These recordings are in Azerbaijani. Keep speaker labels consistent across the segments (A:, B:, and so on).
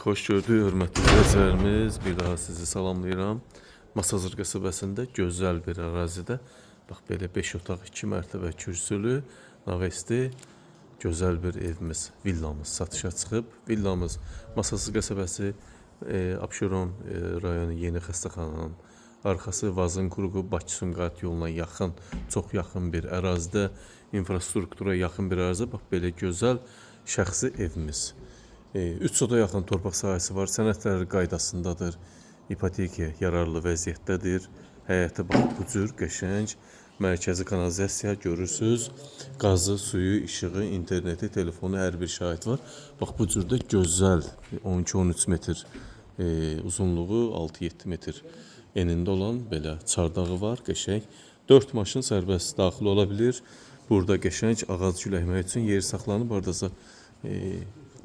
A: Xoş gördük, hörmətli izləyicilərimiz. Bir daha sizi salamlayıram. Masazır qəsəbəsində gözəl bir ərazidə. Bax, belə 5 otaq, 2 mərtəbə kürsülü, navesti, gözəl bir evimiz, villamız satışa çıxıb. Villamız Masazır qəsəbəsi, Abşeron rayonu Yeni Xəstəxananın arxası Vazın Quruğu Bakı-Sumqayıt yoluna yaxın, çox yaxın bir ərazidə, infrastruktura yaxın bir ərazidə. Bax, belə gözəl şəxsi evimiz. 3 oda yaxın torpaq sahəsi var. Sənədləri qaydasındadır. İpotekaya yararlı vəziyyətdədir. Həyəti bax bu cür qəşəng. Mərkəzi kanalizasiya görürsüz. Qazı, suyu, işığı, interneti, telefonu, hər bir şahid var. Bax bu cürdə gözəl 12-13 metr uzunluğu, 6-7 metr enində olan belə çardağı var. Qəşəng. 4 maşın sərbəst daxil ola bilir. Burada qəşəng ağac güləkmək üçün yer saxlanıb. Hardasa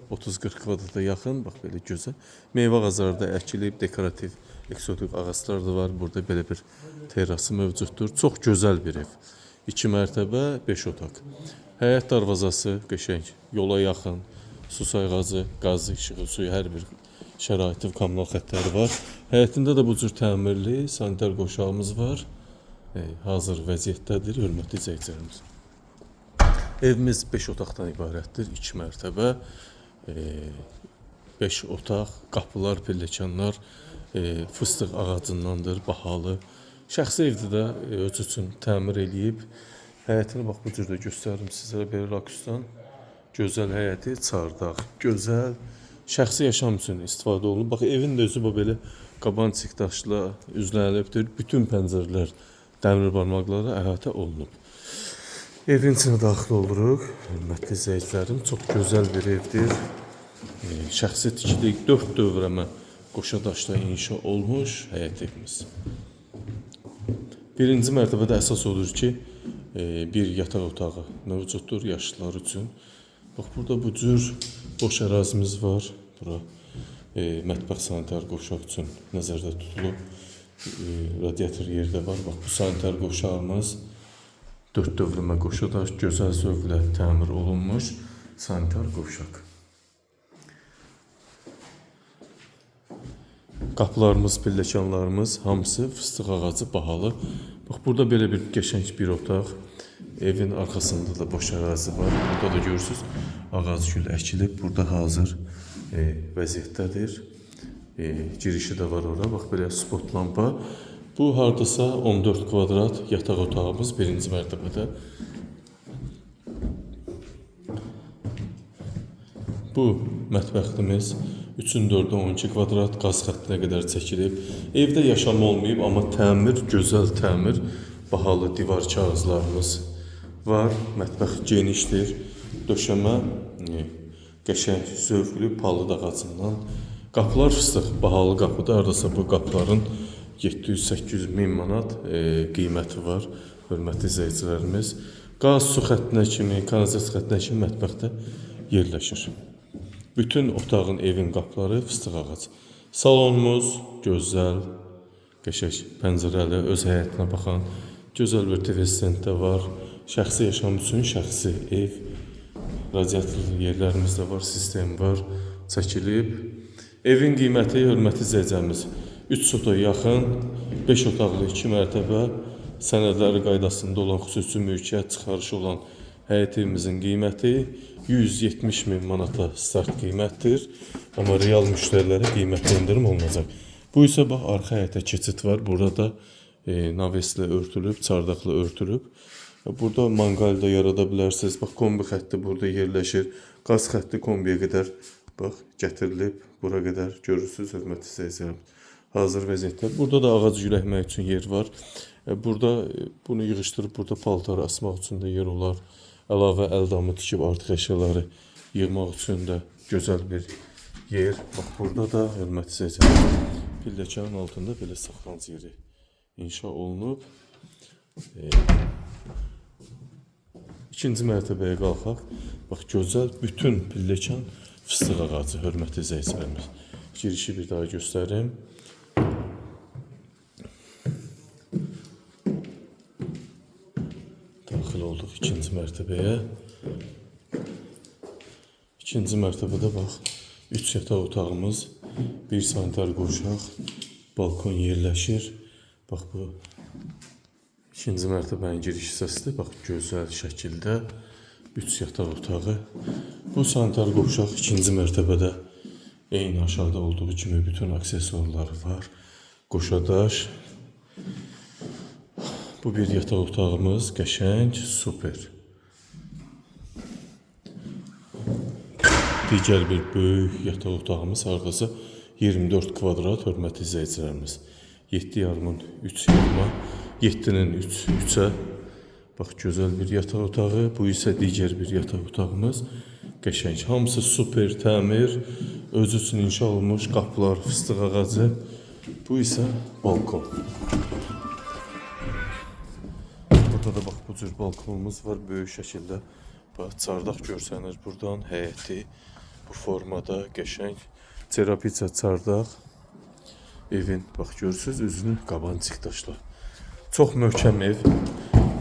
A: 30-40 kvadrata yaxın, bax belə gözəl. Meyvə ağacları da əkilib, dekorativ, eksotik ağaclar da var. Burada belə bir terrası mövcuddur. Çox gözəl bir ev. 2 mərtəbə, 5 otaq. Həyət darvazası qəşəng, yola yaxın, su sayğacı, qazı, işığı, suyu, hər bir şəraiti, kommunal xəttləri var. Həyətində də bu cür təmirli sanitar qoşağımız var. Hazır vəziyyətdədir, hörmətli izləyicilərimiz. Evimiz 5 otaqdan ibarətdir, 2 mərtəbə. 5 otaq, qapılar, pilləkənlər fıstıq ağacındandır, bahalı. Şəxsi evdə də öz üçün təmir eləyib. Həyətini bax bu cürdə göstərim sizə belə rakusdan. Gözəl həyəti, çardaq, gözəl. Şəxsi yaşam üçün istifadə olunub. Bax evin də özü belə qabançıq daşla üzlənilibdir. Bütün pəncərələr dəmir barmaqları əhatə olunub. Evin içine daxil oluruq. Hörmətli izləyicilərim, çox gözəl bir evdir. Şəxsi tikilik 4 dövrəmə qoşa daşla inşa olmuş həyət evimiz. Birinci mərtəbədə əsas odur ki, bir yataq otağı mövcuddur yaşlılar üçün. Bax, burada bu cür boş ərazimiz var. Bura mətbəx sanitar qoşaq üçün nəzərdə tutulub. Radiator yerdə var. Bax, bu sanitar qoşağımız 4 dövrəmə qoşa daş, gözəl zövqlə təmir olunmuş sanitar qoşaq. Qapılarımız, pilləkənlərimiz hamısı fıstıq ağacı bahalı. Bax, burada belə bir qəşəng bir otaq. Evin arxasında da boş ərazi var. Burada da görürsünüz, ağac gül əkilib. Burada hazır vəziyyətdədir. Girişi də var ora. Bax, belə spot lampa. Bu hardasa 14 kvadrat yataq otağımız birinci mərtəbədə. Bu mətbəximiz 3-ün 4-ə 12 kvadrat qaz xəttinə qədər çəkilib. Evdə yaşam olmayıb, amma təmir, gözəl təmir, bahalı divar kağızlarımız var. Mətbəx genişdir. Döşəmə qəşəng, zövqlü palıd ağacından. Qapılar fıstıq, bahalı qapıda. Hardasa bu qapıların 700-800 min manat qiyməti var, hörmətli izləyicilərimiz. Qaz, su xəttinə kimi, kanalizasiya xəttinə kimi mətbəxdə yerləşir. Bütün otağın, evin qapıları fıstıq ağacı. Salonumuz gözəl, qəşəng, pəncərəli, öz həyətinə baxan, gözəl bir TV stenddə var. Şəxsi yaşam üçün şəxsi ev, radiatorlu yerlərimiz də var, sistem var, çəkilib. Evin qiyməti, hörmətli izləyicilərimiz, 3 otağa yaxın, 5 otaqlı 2 mərtəbə, sənədləri qaydasında olan xüsusi mülkiyyət çıxarışı olan həyət evimizin qiyməti 170 min manata start qiymətdir. Amma real müştərilərə qiymətli endirim olunacaq. Bu isə bax, arxa həyətə keçid var. Burada naveslə örtülüb, çardaqla örtülüb. Burada manqal da yarada bilərsiniz. Bax, kombi xətti burada yerləşir. Qaz xətti kombiyə qədər bax, gətirilib. Bura qədər görürsünüz, hörmətli izləyicilərimiz. Hazır vəziyyətdə. Burada da ağac güləkmək üçün yer var. Burada bunu yığışdırıb burada paltar asmaq üçün də yer olar. Əlavə əldamı tikib artıq əşyaları yığmaq üçün də gözəl bir yer. Bax, burada da hörmətli izləyicilərimiz, pilləkənin altında belə saxlanıc yeri inşa olunub. İkinci mərtəbəyə qalxaq. Bax, gözəl bütün pilləkən fıstıq ağacı, hörmətli izləyicilərimiz. Girişi bir daha göstərim. Daxil olduq ikinci mərtəbəyə. İkinci mərtəbədə bax, 3 yataq otağımız, bir sanitar qovşaq, balkon yerləşir. Bax bu ikinci mərtəbənin giriş hissəsidir. Bax gözəl şəkildə 3 yataq otağı. Bu sanitar qovşaq ikinci mərtəbədə eyni aşağıda olduğu kimi bütün aksesuarları var. Qoşadaş. Bu bir yataq otağımız, qəşəng, super. Digər bir böyük yataq otağımız, arxası 24 kvadrat, hörmətli izləyicilərimiz. 7,5-ın 3 yarıma, 7-nin 3-ə. Bax, gözəl bir yataq otağı. Bu isə digər bir yataq otağımız. Qəşəng. Hamısı super təmir. Özü üçün inşa olunmuş qapılar, fıstıq ağacı. Bu isə balkon. Burada da bax, bu cür balkonumuz var. Böyük şəkildə. Bax, çardaq görsənir buradan. Həyəti bu formada qəşəng. Terapiya çardaq. Evin, bax, görürsünüz, üzünü qabancıq daşlar. Çox möhkəm ev.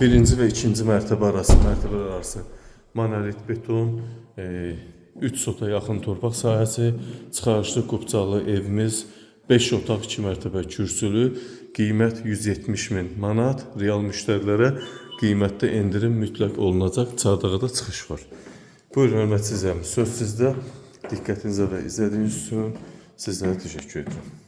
A: Birinci və ikinci mərtəbələr arası monolit beton, 3 sota yaxın torpaq sahəsi, çıxarışlı qubcalı evimiz, 5 otaq 2 mərtəbə kürsülü, qiymət 170.000 manat, real müştərilərə qiymətdə endirim mütləq olunacaq, çardağa da çıxış var. Buyurun, hörmətli izləyicilər, söz sizdə. Diqqətinizə və izlədiyiniz üçün sizlərə təşəkkür edirəm.